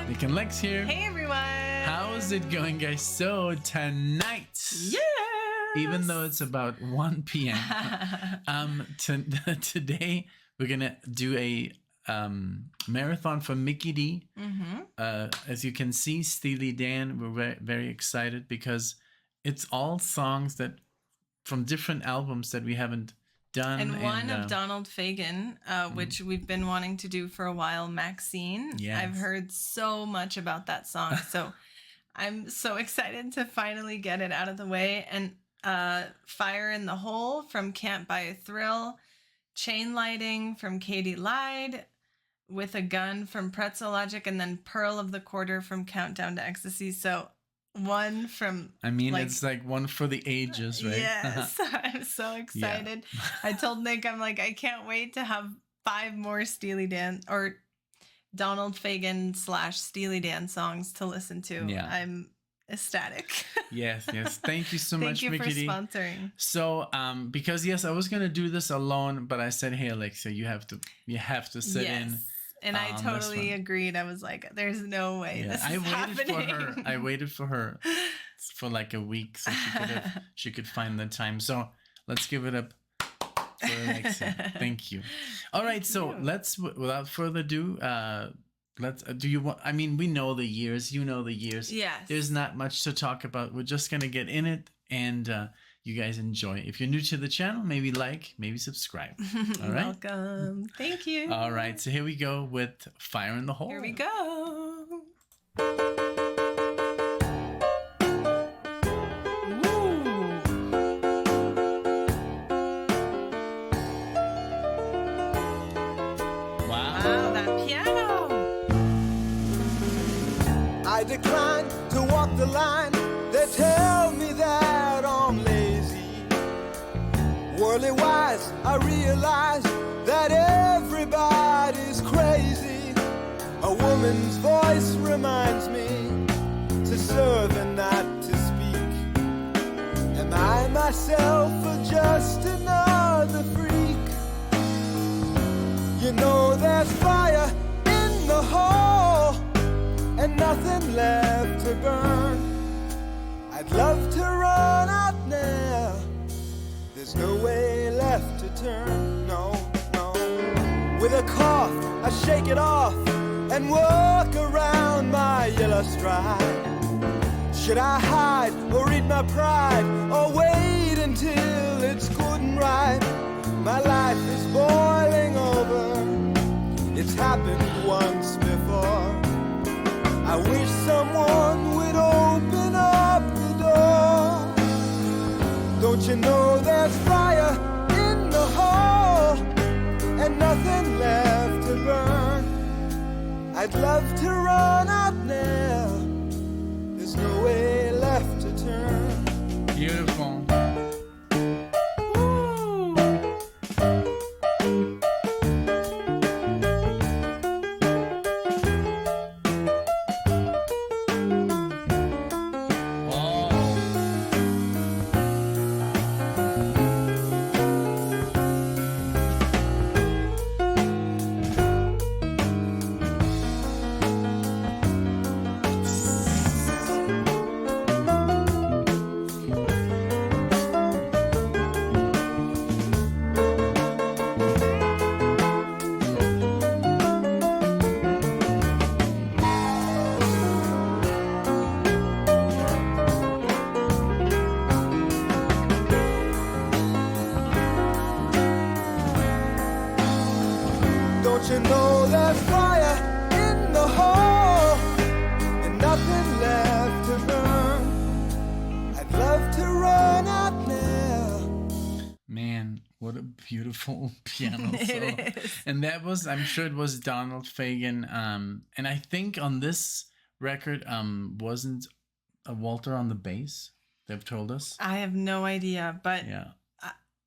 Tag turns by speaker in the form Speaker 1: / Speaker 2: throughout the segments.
Speaker 1: NicknLex here.
Speaker 2: Hey everyone!
Speaker 1: How's it going, guys? So tonight, even though it's about 1 p.m., today we're gonna do a marathon for Mickey D. As you can see, Steely Dan, we're very, very excited because it's all songs that from different albums that we haven't done.
Speaker 2: And one of Donald Fagen, which we've been wanting to do for a while, Maxine.
Speaker 1: Yes.
Speaker 2: I've heard so much about that song, so I'm so excited to finally get it out of the way. And Fire in the Hole from Can't Buy a Thrill, Chain Lighting from Katie Lied, With a Gun from Pretzel Logic, and then Pearl of the Quarter from Countdown to Ecstasy. So one from...
Speaker 1: I mean, it's like one for the ages, right?
Speaker 2: Yes, I'm so excited. Yeah. I told Nick, I'm like, I can't wait to have 5 more Steely Dan or Donald Fagen / Steely Dan songs to listen to.
Speaker 1: Yeah.
Speaker 2: I'm ecstatic.
Speaker 1: Yes. Thank you so much, Mickey.
Speaker 2: Thank you for sponsoring.
Speaker 1: So, because yes, I was gonna do this alone, but I said, hey, Alexia, you have to sit in.
Speaker 2: And I totally agreed. I was like, there's no way this is happening.
Speaker 1: I waited for her for like a week so she could find the time. So let's give it up for Alexia. Thank you. All right, so let's, without further ado, do you want, I mean, we know the years, you know the years.
Speaker 2: Yes.
Speaker 1: There's not much to talk about. We're just going to get in it and you guys enjoy. If you're new to the channel, maybe like, maybe subscribe. All right.
Speaker 2: Welcome. Thank you.
Speaker 1: All right. So here we go with Fire in the Hole.
Speaker 2: Here we go. Wow, that piano.
Speaker 3: I decline to walk the line. They tell me that I'm lazy. Worldly wise, I realize that everybody's crazy. A woman's voice reminds me to serve and not to speak. Am I myself or just another freak? You know there's fire in the hole and nothing left to burn. I'd love to run out now. There's no way left to turn, no. With a cough, I shake it off and walk around my yellow stride. Should I hide or eat my pride or wait until it's good and right? My life is boiling over. It's happened once before. I wish someone would open up the door. Don't you know there's fire in the hole and nothing left to burn? I'd love to run out now. There's no way left to turn.
Speaker 1: Beautiful.
Speaker 3: You know there's fire in the hole and nothing left to burn. I'd love to run out now.
Speaker 1: Man, what a beautiful piano solo.
Speaker 2: It is.
Speaker 1: And that was, I'm sure it was Donald Fagen. And I think on this record, wasn't Walter on the bass? They've told us.
Speaker 2: I have no idea, but
Speaker 1: yeah.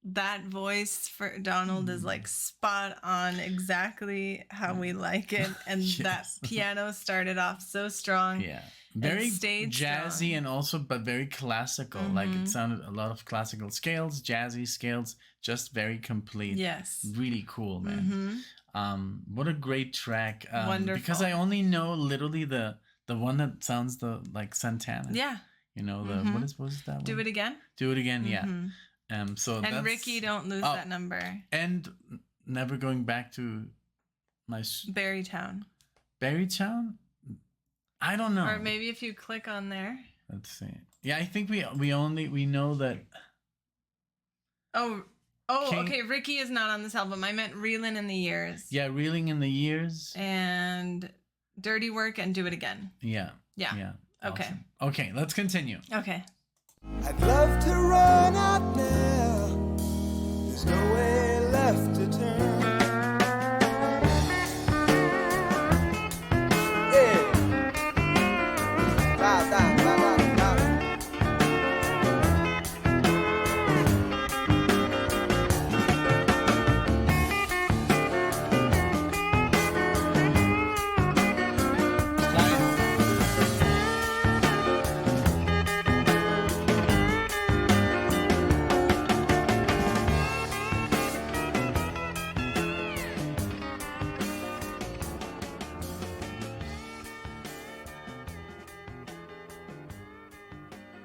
Speaker 2: That voice for Donald is like spot on, exactly how we like it. And
Speaker 1: Yes.
Speaker 2: that piano started off so strong.
Speaker 1: Yeah. very
Speaker 2: stayed
Speaker 1: jazzy
Speaker 2: strong.
Speaker 1: and also but very classical. Like it sounded a lot of classical scales, jazzy scales, just very complete.
Speaker 2: Yes.
Speaker 1: Really cool, man. What a great track.
Speaker 2: Wonderful.
Speaker 1: Because I only know literally the one that sounds like Santana.
Speaker 2: Yeah.
Speaker 1: You know, the what is that one?
Speaker 2: Do It Again?
Speaker 1: Do It Again, yeah. So
Speaker 2: and Ricky, don't lose that number.
Speaker 1: And Never Going Back to my
Speaker 2: Berrytown.
Speaker 1: Berrytown? I don't know.
Speaker 2: Or maybe if you click on there.
Speaker 1: Let's see. Yeah, I think we know that.
Speaker 2: Okay. Ricky is not on this album. I meant Reelin' in the Years.
Speaker 1: Yeah, Reeling in the Years.
Speaker 2: And Dirty Work and Do It Again.
Speaker 1: Yeah.
Speaker 2: Yeah. Okay.
Speaker 1: Awesome. Okay, let's continue.
Speaker 2: Okay.
Speaker 3: I'd love to run out now. There's no way left to turn. Yeah. Da, da, da, da, da.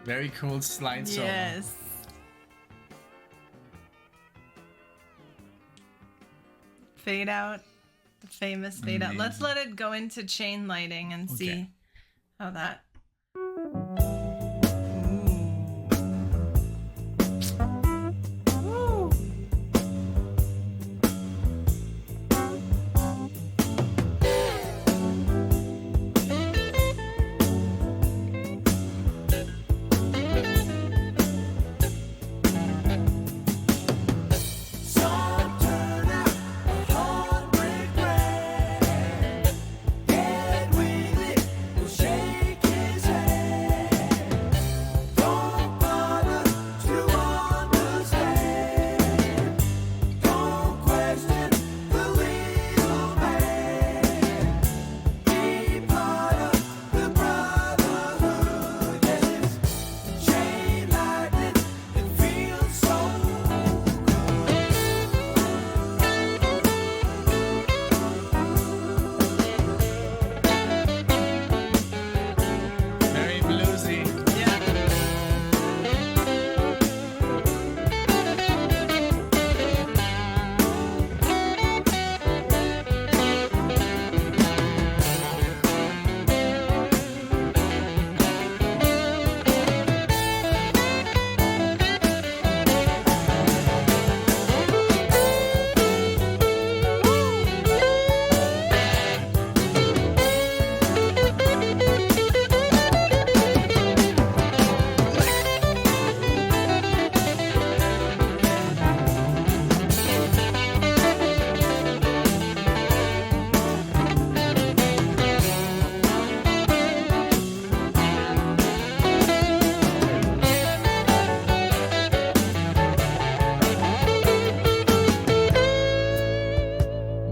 Speaker 1: Very cool slide solo.
Speaker 2: Yes. Fade out. The famous fade out. Let's let it go into chain lighting and see how that. Woo.
Speaker 1: Very bluesy.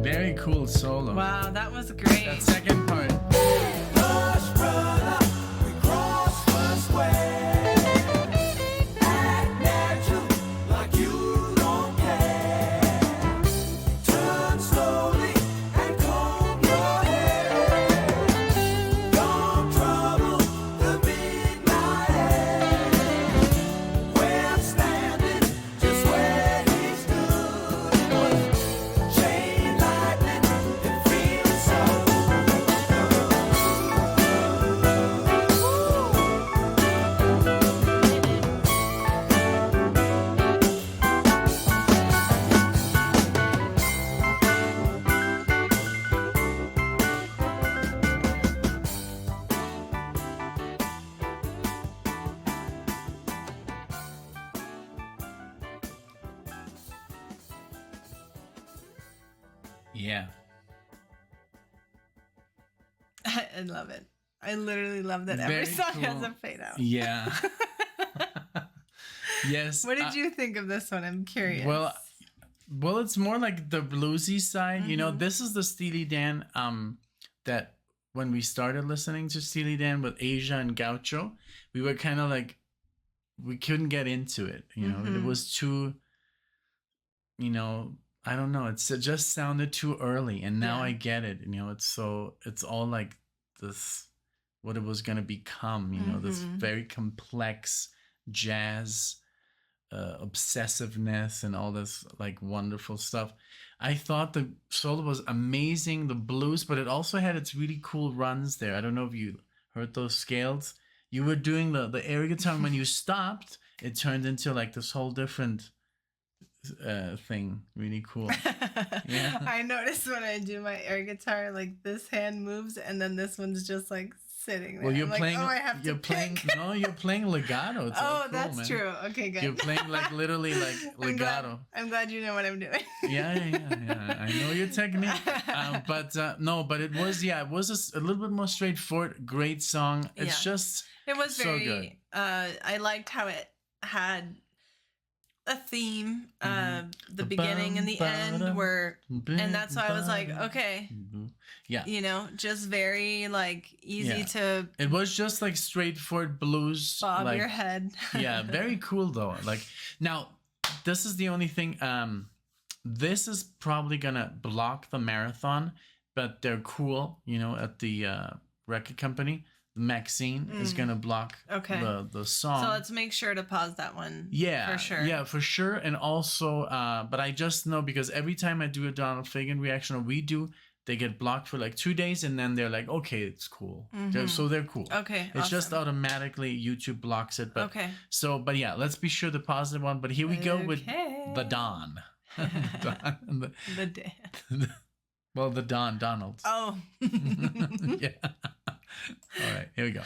Speaker 1: Very cool solo.
Speaker 2: Wow, that was great.
Speaker 1: That second part.
Speaker 3: Hush, brother, we cross the square. Act natural, like you don't care. Turn slowly and comb your hair. Don't trouble the midnight air. Where I'm standing, just where he stood. It was chain lightning, it feels so
Speaker 1: Yeah.
Speaker 2: I love it. I literally love that every
Speaker 1: Very
Speaker 2: song has
Speaker 1: cool.
Speaker 2: a fade out.
Speaker 1: Yeah. Yes.
Speaker 2: What did you think of this one? I'm curious.
Speaker 1: Well, it's more like the bluesy side. You know, this is the Steely Dan that when we started listening to Steely Dan with Asia and Gaucho, we were kind of like, we couldn't get into it. You know, it was too, you know, I don't know. It just sounded too early. And now I get it. You know, it's all like this, what it was going to become, you know, this very complex jazz obsessiveness and all this like wonderful stuff. I thought the solo was amazing, the blues, but it also had its really cool runs there. I don't know if you heard those scales. You were doing the air guitar, and when you stopped, it turned into like this whole different thing. Really cool. Yeah.
Speaker 2: I noticed when I do my air guitar, like this hand moves, and then this one's just like sitting there.
Speaker 1: Well, you're
Speaker 2: I'm
Speaker 1: playing.
Speaker 2: Like, oh, I have
Speaker 1: you're
Speaker 2: to
Speaker 1: playing.
Speaker 2: pick.
Speaker 1: No, you're playing legato. It's all cool,
Speaker 2: that's
Speaker 1: man.
Speaker 2: true. Okay, good.
Speaker 1: You're playing like literally like legato.
Speaker 2: I'm glad you know what I'm doing.
Speaker 1: Yeah. I know your technique. But it was a little bit more straightforward. Great song. It's just
Speaker 2: it was
Speaker 1: so
Speaker 2: very
Speaker 1: good.
Speaker 2: I liked how it had a theme. The beginning and the end were, and that's why I was like, okay.
Speaker 1: Yeah.
Speaker 2: You know, just very like easy to.
Speaker 1: It was just like straightforward blues.
Speaker 2: Bob
Speaker 1: like,
Speaker 2: your head.
Speaker 1: Yeah, very cool though. Like now, this is the only thing. This is probably gonna block the marathon, but they're cool. You know, at the record company. Maxine is gonna block the song.
Speaker 2: So let's make sure to pause that one.
Speaker 1: Yeah,
Speaker 2: for sure.
Speaker 1: Yeah, for sure. And also, but I just know because every time I do a Donald Fagen reaction, or we do, they get blocked for like 2 days, and then they're like, okay, it's cool. So they're cool.
Speaker 2: Okay,
Speaker 1: it's just automatically YouTube blocks it. But
Speaker 2: okay.
Speaker 1: So, but yeah, let's be sure to pause the one. But here we go with the Don.
Speaker 2: The Dan.
Speaker 1: Well, the Donald.
Speaker 2: Oh.
Speaker 1: Yeah. All right, here we go.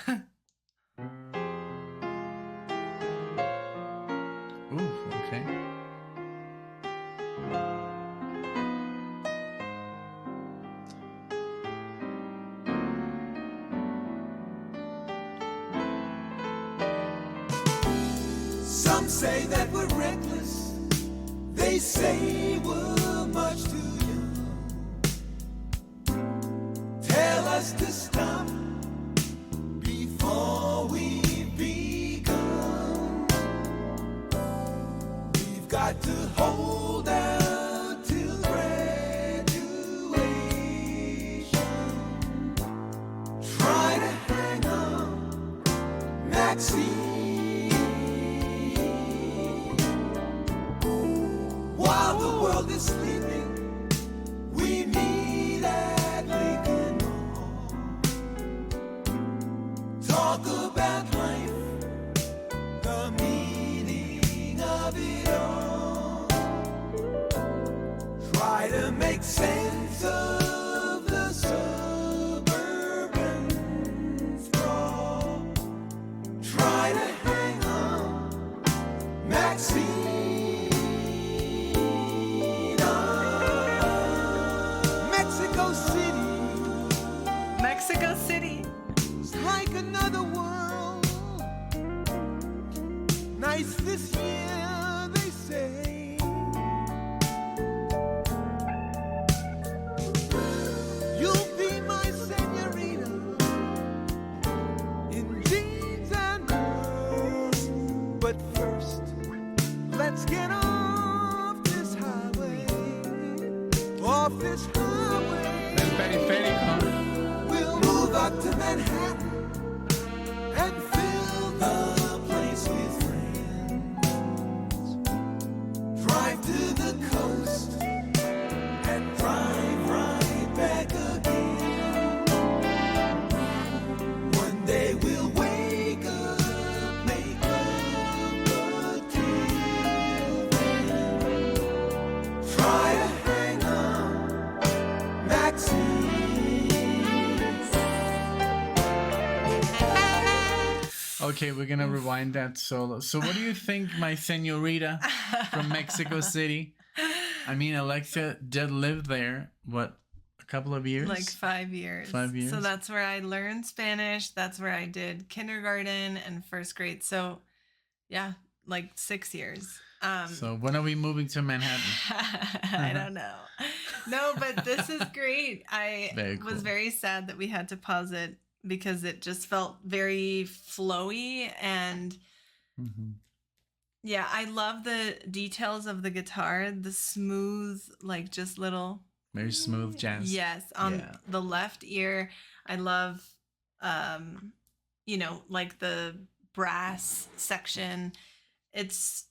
Speaker 1: Ooh, okay.
Speaker 3: Some say that we're reckless. They say we're much too young. Tell us to stop before we've begun. We've got to hold out till graduation. Try to hang on, Maxine, while the world is sleeping. We meet at Lincoln Hall. Talk about life, the meaning of it all. Try to make sense of the suburban sprawl. Try to hang on, Maxine. Mexico City.
Speaker 2: Mexico City.
Speaker 3: It's like another world. Nice this year, they say. You'll be my senorita in jeans and pearls. But first, let's get off this highway. Off this highway.
Speaker 1: El periférico.
Speaker 3: We'll move up to Manhattan and fill the place with friends. Drive to the coast and drive right back again. One day we'll wake up, make up, but till then, try to hang on, Maxine.
Speaker 1: Okay, we're gonna rewind that solo. So, what do you think, my senorita from Mexico City? I mean, Alexa did live there. What, a couple of years?
Speaker 2: Like 5 years.
Speaker 1: 5 years.
Speaker 2: So that's where I learned Spanish. That's where I did kindergarten and first grade. So yeah, like 6 years.
Speaker 1: So when are we moving to Manhattan?
Speaker 2: I don't know. No, but this is great.
Speaker 1: Very cool.
Speaker 2: was very sad that we had to pause it because it just felt very flowy and yeah, I love the details of the guitar, the smooth, like just little
Speaker 1: very smooth jazz.
Speaker 2: Yes, on the left ear. I love you know, like the brass section. It's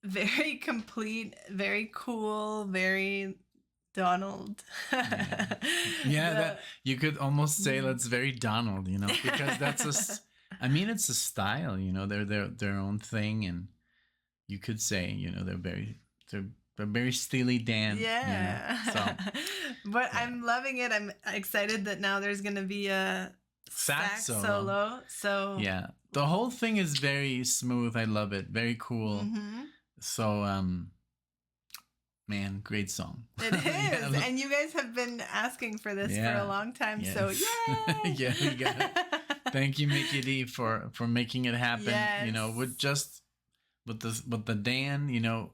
Speaker 2: very complete, very cool, very Donald.
Speaker 1: That you could almost say that's very Donald, you know, because that's I mean, it's a style, you know, they're their own thing, and you could say, you know, they're very Steely Dan.
Speaker 2: Yeah.
Speaker 1: You know? So,
Speaker 2: but I'm loving it. I'm excited that now there's gonna be a sax solo. So
Speaker 1: yeah, the whole thing is very smooth. I love it. Very cool. So man, great song.
Speaker 2: It is. And you guys have been asking for this for a long time. So yay!
Speaker 1: Yeah, we got it. Thank you, Mickey D, for making it happen.
Speaker 2: Yes.
Speaker 1: You know, with the Dan, you know,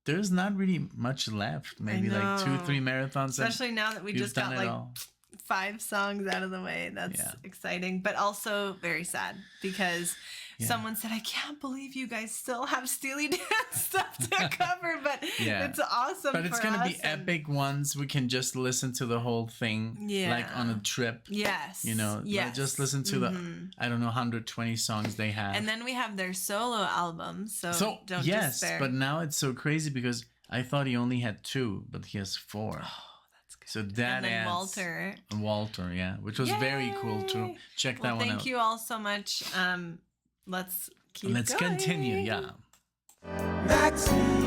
Speaker 1: there's not really much left. Maybe like 2-3 marathons.
Speaker 2: Especially now that we just got like 5 songs out of the way. That's exciting, but also very sad because someone said, I can't believe you guys still have Steely Dan stuff to cover, but it's awesome.
Speaker 1: But it's going to be epic ones. We can just listen to the whole thing like on a trip.
Speaker 2: Yes.
Speaker 1: You know, just listen to the, I don't know, 120 songs they have.
Speaker 2: And then we have their solo albums. So don't despair.
Speaker 1: But now it's so crazy because I thought he only had 2, but he has 4. So that
Speaker 2: and then
Speaker 1: adds
Speaker 2: Walter,
Speaker 1: yeah, which was very cool too. Check that one out.
Speaker 2: Thank you all so much. Let's
Speaker 1: going. Continue, yeah.
Speaker 3: Maxine.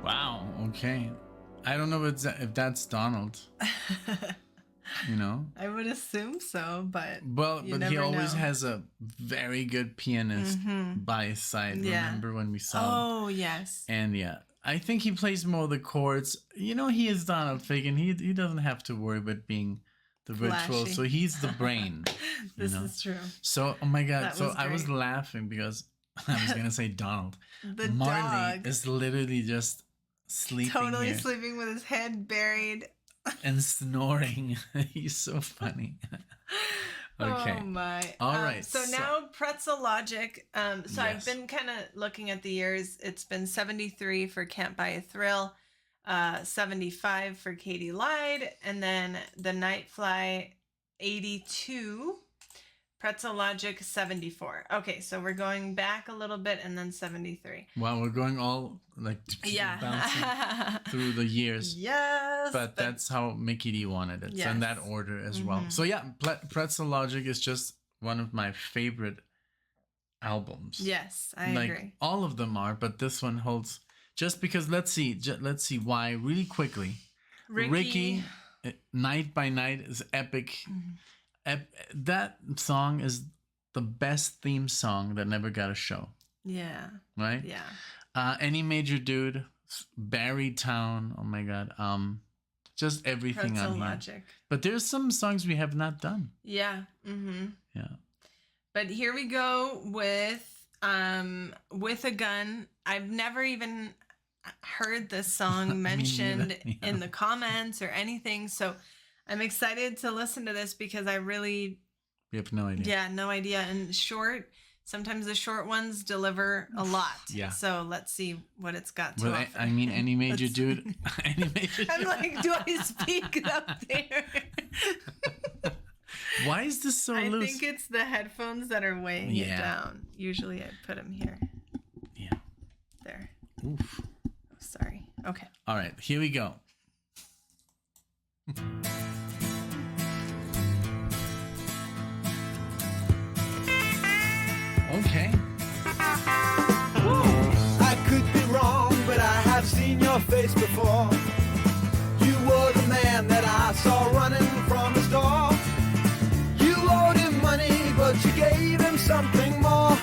Speaker 1: Wow. Okay. I don't know if that's Donald. You know?
Speaker 2: I would assume so, but
Speaker 1: he always has a very good pianist by his side. Remember when we saw him?
Speaker 2: Oh, yes.
Speaker 1: And I think he plays more of the chords. You know, he is Donald Fagen. He doesn't have to worry about being the virtuoso. So he's the brain.
Speaker 2: This is true.
Speaker 1: So, oh my God. I was laughing because I was going to say Donald.
Speaker 2: The
Speaker 1: Marley
Speaker 2: dog
Speaker 1: is literally just sleeping
Speaker 2: totally
Speaker 1: here.
Speaker 2: Sleeping with his head buried.
Speaker 1: And snoring. He's so funny. Okay.
Speaker 2: Oh my.
Speaker 1: All right.
Speaker 2: So now Pretzel Logic. So I've been kind of looking at the years. It's been 73 for Can't Buy a Thrill, 75 for Katie Lied, and then The Night Fly 82. Pretzel Logic 74. Okay, so we're going back a little bit and then 73.
Speaker 1: Wow, we're going all like bouncing through the years.
Speaker 2: Yes.
Speaker 1: But that's how Mickey D wanted it.
Speaker 2: Yes.
Speaker 1: So in that order as well. So Pretzel Logic is just one of my favorite albums.
Speaker 2: Yes, I agree.
Speaker 1: All of them are, but this one holds just because let's see why really quickly. Ricky Night by Night is epic. That song is the best theme song that never got a show.
Speaker 2: Yeah.
Speaker 1: Right?
Speaker 2: Yeah.
Speaker 1: Any Major Dude, Barry Town, oh my God. Just everything
Speaker 2: Pretzel
Speaker 1: on here.
Speaker 2: Logic.
Speaker 1: But there's some songs we have not done.
Speaker 2: Yeah. Mm-hmm.
Speaker 1: Yeah.
Speaker 2: But here we go with With a Gun. I've never even heard this song mentioned in the comments or anything. So I'm excited to listen to this because I really...
Speaker 1: We have no idea.
Speaker 2: Yeah, no idea. And sometimes the short ones deliver a lot.
Speaker 1: Yeah.
Speaker 2: So let's see what it's got to offer.
Speaker 1: I mean, any major dude.
Speaker 2: I'm like, do I speak up there?
Speaker 1: Why is this so loose?
Speaker 2: I think it's the headphones that are weighing it down. Usually I put them here.
Speaker 1: Yeah.
Speaker 2: There.
Speaker 1: Oof.
Speaker 2: Oh, sorry. Okay.
Speaker 1: All right, here we go. Okay.
Speaker 3: I could be wrong, but I have seen your face before. You were the man that I saw running from his door. You owed him money, but you gave him something more.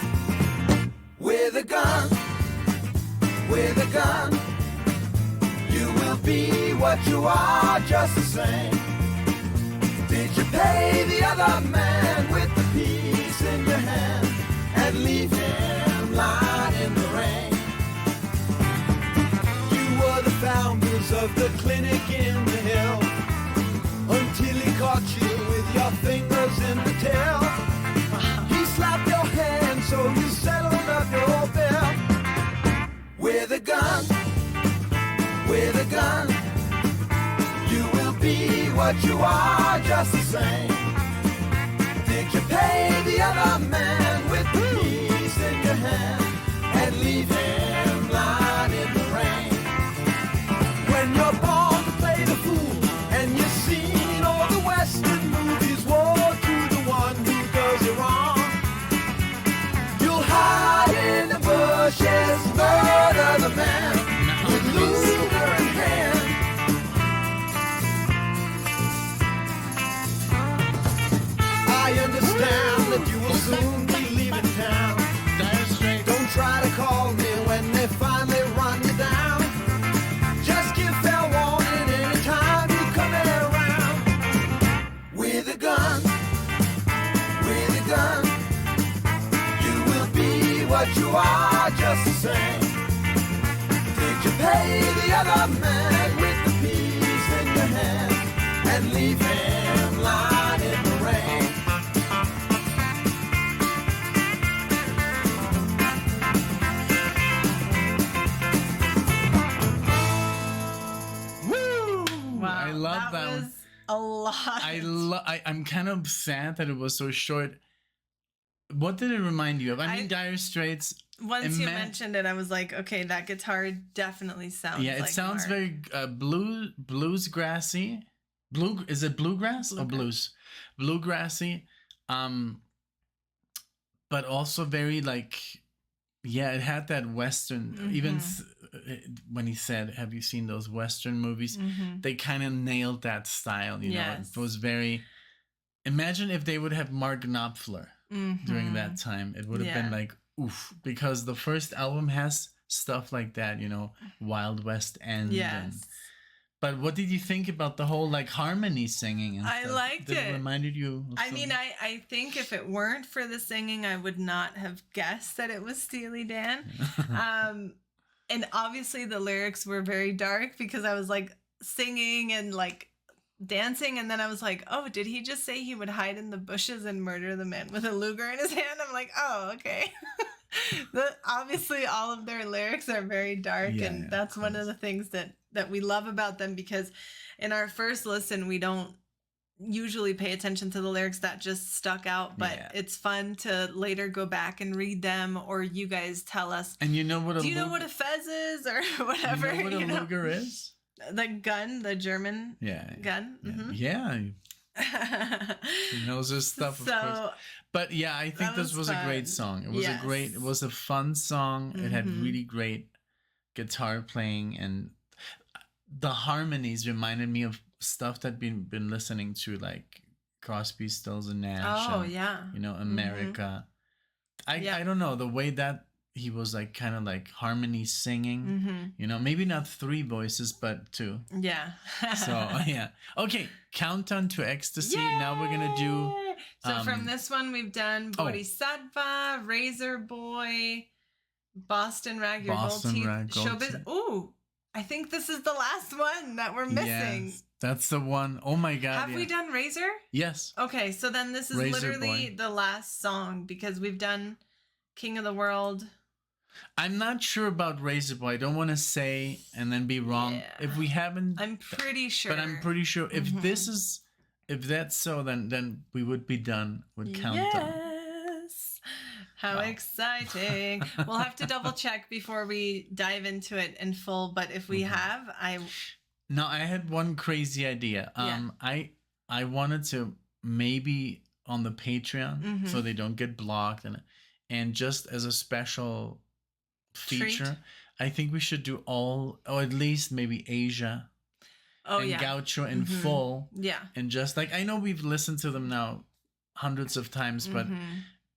Speaker 3: With a gun, you will be what you are just the same. Did you pay the other man with the piece in your hand and leave him lying in the rain? You were the founders of the clinic in the hill until he caught you with your fingers in the tail. He slapped your hand so you settled up your bill. With a gun, you will be what you are just the same. Did you pay the other man with the piece in your hand and leave him lying in the rain? When you're born to play the fool and you've seen all the Western movies, woe to the one who does you wrong. You'll hide in the bushes, murder the man with Luger in hand. I understand that you will soon be leaving town. Don't try to call me when they finally run you down. Just give fair warning anytime you come around. With a gun, you will be what you are just the same. Did you pay the other man with the piece in your hand and leave him lying in the rain?
Speaker 2: Wow.
Speaker 1: I love that
Speaker 2: was
Speaker 1: one.
Speaker 2: a lot.
Speaker 1: I'm kind of sad that it was so short. What did it remind you of? I mean, Dire Straits.
Speaker 2: Once you mentioned it, I was like, okay, that guitar definitely sounds.
Speaker 1: Yeah, it
Speaker 2: like
Speaker 1: sounds
Speaker 2: Mark.
Speaker 1: very bluesgrassy. Is it bluegrass or blues? Bluegrassy, but also very like, yeah, it had that Western.
Speaker 2: Mm-hmm.
Speaker 1: Even when he said, "Have you seen those Western movies?"
Speaker 2: Mm-hmm.
Speaker 1: They kind of nailed that style. You know,
Speaker 2: Yes.
Speaker 1: it was very. Imagine if they would have Mark Knopfler during that time. It would have been like oof, because the first album has stuff like that. You know, Wild West End.
Speaker 2: Yes.
Speaker 1: But what did you think about the whole like harmony singing and
Speaker 2: I
Speaker 1: stuff?
Speaker 2: liked
Speaker 1: Did
Speaker 2: it.
Speaker 1: It reminded you of
Speaker 2: I mean, I think if it weren't for the singing, I would not have guessed that it was Steely Dan. And obviously the lyrics were very dark because I was like singing and like dancing, and then I was like, oh, did he just say he would hide in the bushes and murder the man with a Luger in his hand? I'm like, oh, okay. Obviously all of their lyrics are very dark, and that's one of the things that we love about them, because in our first listen we don't usually pay attention to the lyrics. That just stuck out, but it's fun to later go back and read them, or you guys tell us.
Speaker 1: And you know what?
Speaker 2: Do you know what a fez is, or whatever?
Speaker 1: You know what a Luger is?
Speaker 2: The gun, the German gun.
Speaker 1: Yeah. He knows his stuff, of course. But yeah, I think this was a great song. It was it was a fun song. It had really great guitar playing, and the harmonies reminded me of stuff that been listening to, like Crosby, Stills and Nash.
Speaker 2: Oh,
Speaker 1: and,
Speaker 2: yeah.
Speaker 1: You know, America. I don't know, the way that he was like kind of like harmony singing, you know, maybe not 3 voices, but 2.
Speaker 2: Yeah.
Speaker 1: So yeah. Okay, Countdown to Ecstasy. Yay! Now we're gonna do.
Speaker 2: So from this one, we've done Bodhisattva, Razor Boy, Boston Rag, Your Gold Teeth, Showbiz. Ooh, I think this is the last one that we're missing.
Speaker 1: Yes, that's the one. Oh my God.
Speaker 2: Have we done Razor?
Speaker 1: Yes.
Speaker 2: Okay, so then this is
Speaker 1: Razor
Speaker 2: literally
Speaker 1: Boy.
Speaker 2: the last song because we've done King of the World.
Speaker 1: I'm not sure about Razor Boy. I don't want to say and then be wrong.
Speaker 2: Yeah.
Speaker 1: If we haven't,
Speaker 2: I'm pretty sure.
Speaker 1: But I'm pretty sure if this is, if that's so, then we would be done with Countdown.
Speaker 2: Yes. How exciting. We'll have to double check before we dive into it in full. But if we have,
Speaker 1: No, I had one crazy idea. I wanted to maybe on the Patreon so they don't get blocked and just as a special feature, treat. I think we should do all, or at least maybe Asia and Gaucho in full.
Speaker 2: Yeah.
Speaker 1: And just like, I know we've listened to them now hundreds of times, but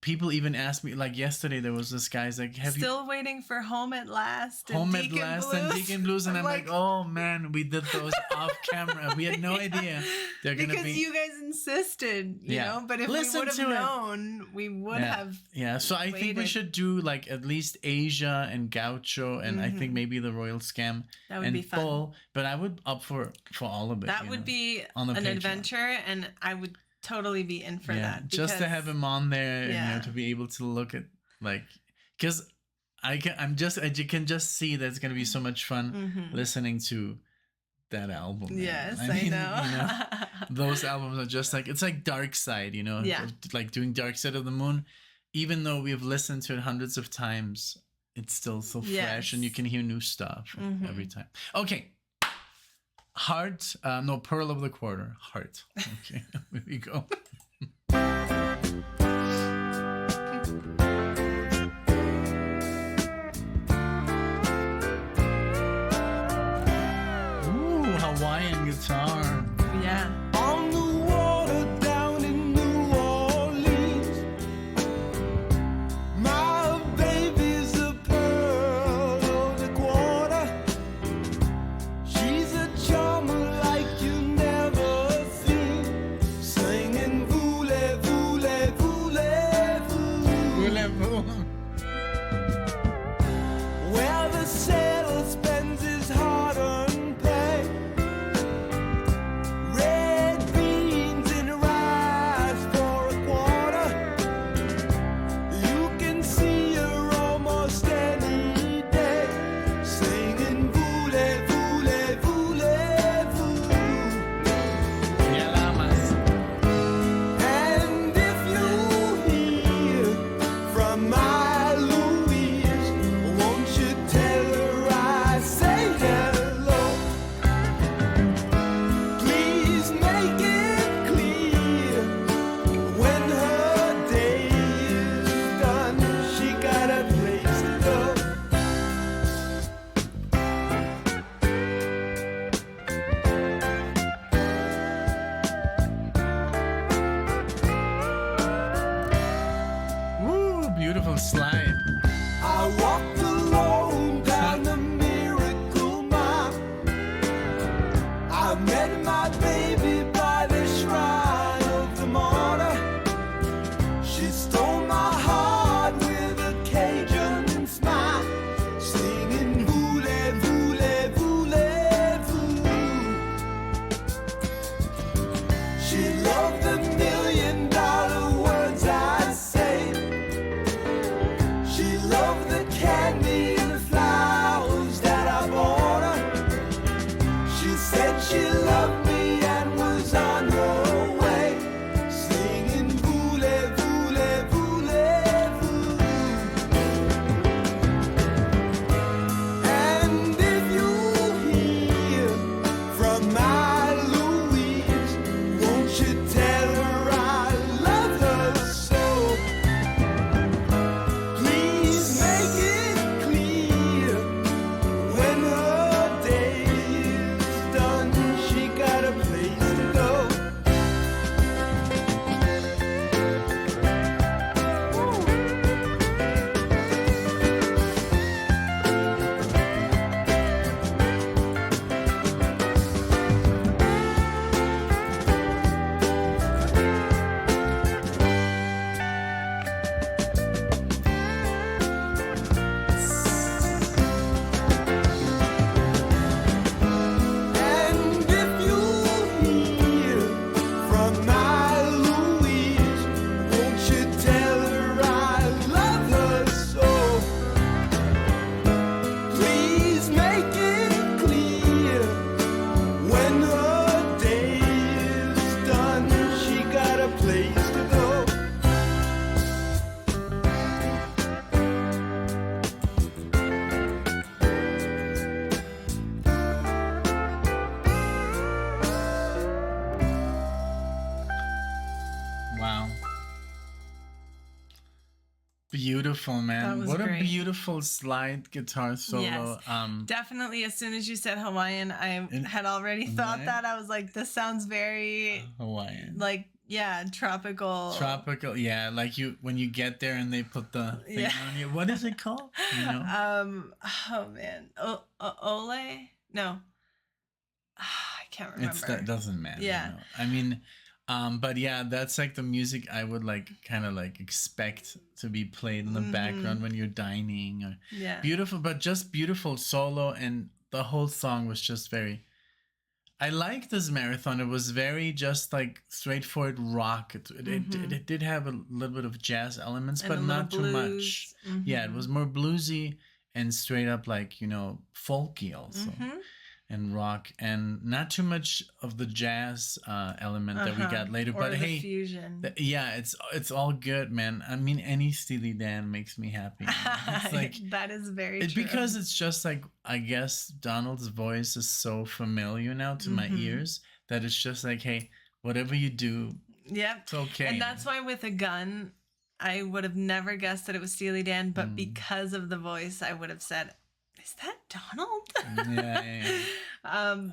Speaker 1: people even asked me, like yesterday, there was this guy's like, have
Speaker 2: Still waiting for Home at Last
Speaker 1: and Deacon Blues. And I'm like, oh man, we did those off camera. We had no idea they're going to be.
Speaker 2: Because you guys insisted, you know, but if we would have known, we would have.
Speaker 1: Yeah, so I think we should do like at least Asia and Gaucho and I think maybe the Royal Scam.
Speaker 2: That would be fun.
Speaker 1: Full, but I would up for all of it.
Speaker 2: That would be an adventure and I would totally be in for that.
Speaker 1: Just to have him on there, you know, to be able to look at like, because I can just see that it's gonna be so much fun listening to that album.
Speaker 2: Yes, I mean,
Speaker 1: you know, those albums are just like, it's like Dark Side, you know, like doing Dark Side of the Moon. Even though we've listened to it hundreds of times, it's still so fresh, and you can hear new stuff every time. Okay. Heart, no, Pearl of the Quarter. Heart. Okay, here we go. Ooh, Hawaiian guitar.
Speaker 2: Yeah.
Speaker 3: On the water down in New Orleans, my baby's a pearl of the quarter. She's a charmer like you never seen, singing voulez-vous, voulez-vous, where the sailor spends his hard-earned pay. Red beans and rice for a quarter. You can see her almost any day, singing voulez-vous, voulez-vous.
Speaker 1: Ya la amas.
Speaker 3: And if you hear from my Louise, won't you tell her I say hello? Please make it clear when her day is done, she got a place to go.
Speaker 1: Ooh, beautiful slide.
Speaker 3: I walked alone down the Miracle Mile. I met my baby by the shrine of the martyr. She stole my heart with a Cajun smile, singing voulez-vous, voulez-vous. She loved the $1,000,000 words I say. She loved the candy and the flowers that I bought her. She said she loved me and was on her way, singing voulez-vous, voulez-vous. And if you hear from my Louise, won't you tell her I love her so? Please make it clear when her day is done, she got
Speaker 1: beautiful, man.
Speaker 2: That was
Speaker 1: What
Speaker 2: great.
Speaker 1: a beautiful slide guitar solo.
Speaker 2: Yes. Definitely, as soon as you said Hawaiian, I had already thought
Speaker 1: right?
Speaker 2: that. I was like, this sounds very
Speaker 1: Hawaiian.
Speaker 2: like, yeah, tropical.
Speaker 1: Tropical, yeah. Like when you get there and they put the thing on you. What is it called? You know?
Speaker 2: Oh man. Ole? No. I can't remember.
Speaker 1: That doesn't matter.
Speaker 2: Yeah.
Speaker 1: You know? I mean, but yeah, that's like the music I would like kind of like expect to be played in the background when you're dining. Or beautiful, but just beautiful solo, and the whole song was just very. I like this marathon. It was very just like straightforward rock. It did have a little bit of jazz elements,
Speaker 2: And
Speaker 1: but not too much.
Speaker 2: Mm-hmm.
Speaker 1: Yeah, it was more bluesy and straight up like, you know, folky also. And rock, and not too much of the jazz element that we got later.
Speaker 2: Or
Speaker 1: but
Speaker 2: the
Speaker 1: hey,
Speaker 2: fusion.
Speaker 1: Yeah, it's all good, man. I mean, any Steely Dan makes me happy. It's like
Speaker 2: that is very true.
Speaker 1: Because it's just like, I guess Donald's voice is so familiar now to my ears that it's just like, hey, whatever you do, it's okay.
Speaker 2: And that's why with a gun, I would have never guessed that it was Steely Dan, but because of the voice, I would have said, is that Donald?
Speaker 1: Yeah.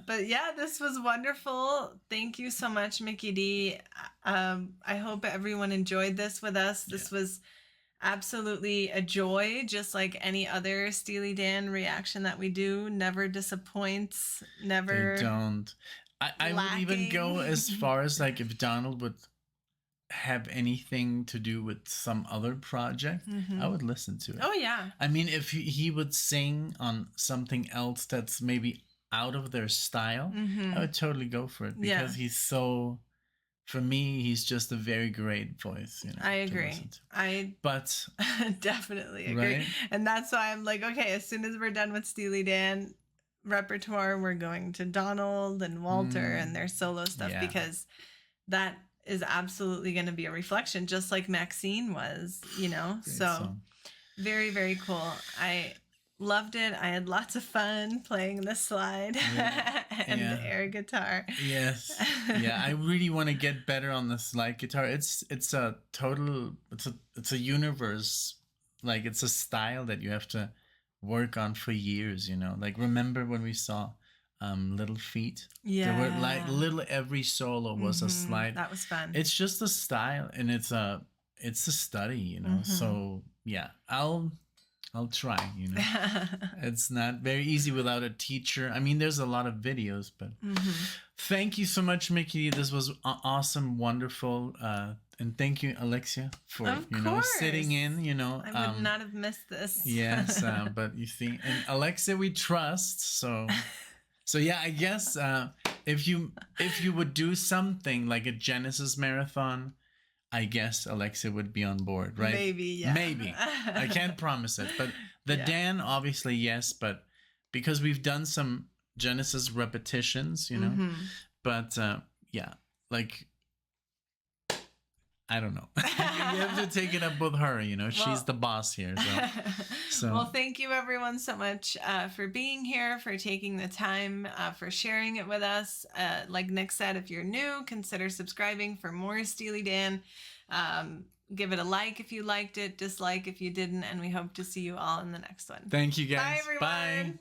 Speaker 2: But yeah, this was wonderful. Thank you so much, Mickey D. I hope everyone enjoyed this with us. This was absolutely a joy, just like any other Steely Dan reaction that we do. Never disappoints. Never.
Speaker 1: They don't. I would even go as far as like if Donald would have anything to do with some other project, I would listen to it.
Speaker 2: Oh yeah.
Speaker 1: I mean, if he would sing on something else that's maybe out of their style, I would totally go for it, because he's so, for me, he's just a very great voice. You know,
Speaker 2: I agree.
Speaker 1: But
Speaker 2: definitely agree.
Speaker 1: Right?
Speaker 2: And that's why I'm like, okay, as soon as we're done with Steely Dan repertoire, we're going to Donald and Walter and their solo stuff, because that is absolutely going to be a reflection, just like Maxine was, you know. So very, very cool. I loved it. I had lots of fun playing the slide and the air guitar.
Speaker 1: Yes. Yeah, I really want to get better on the slide guitar. It's a total, it's a universe. Like, it's a style that you have to work on for years, you know. Like, remember when we saw Little Feet? There were like every solo was a slide.
Speaker 2: That was fun.
Speaker 1: It's just a style, and it's a study, you know. So yeah, I'll try, you know. It's not very easy without a teacher. I mean, there's a lot of videos, but thank you so much, Mickey. This was awesome, wonderful. And thank you, Alexia, for sitting in, you know.
Speaker 2: I would not have missed this.
Speaker 1: Yes, but you see, and Alexia we trust, so yeah, I guess if you would do something like a Genesis marathon, I guess Alexia would be on board, right?
Speaker 2: Maybe, yeah.
Speaker 1: Maybe. I can't promise it, but the Dan, obviously, yes, but because we've done some Genesis repetitions, you know, but yeah, like, I don't know. You have to take it up with her, you know. She's the boss here. So.
Speaker 2: Well, thank you everyone so much for being here, for taking the time, for sharing it with us. Like Nick said, if you're new, consider subscribing for more Steely Dan. Give it a like if you liked it, dislike if you didn't, and we hope to see you all in the next one.
Speaker 1: Thank you, guys.
Speaker 2: Bye, everyone.
Speaker 1: Bye.